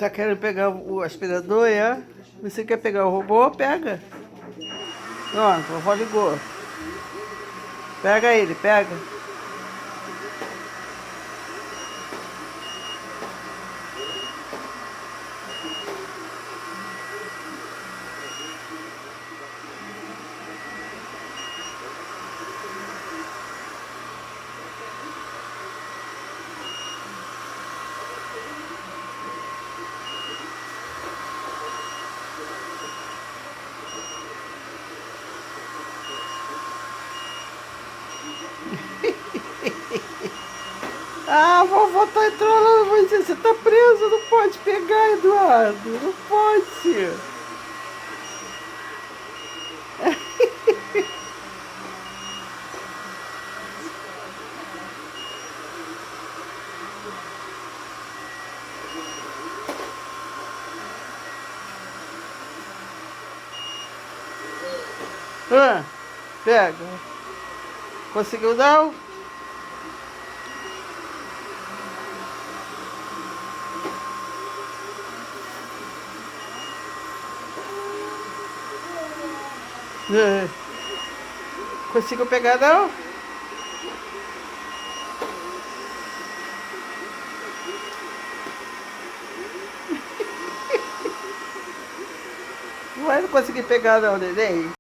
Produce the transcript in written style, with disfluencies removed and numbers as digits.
Tá querendo pegar o aspirador, é? Você quer pegar o robô? Pega. Pronto, a vovó ligou. Pega ele, pega. Ah, a vovó tá entrando, você tá preso, não pode pegar, Eduardo, não pode. Ah, pega. Conseguiu não? É. Conseguiu pegar não? Não vai conseguir pegar não, neném.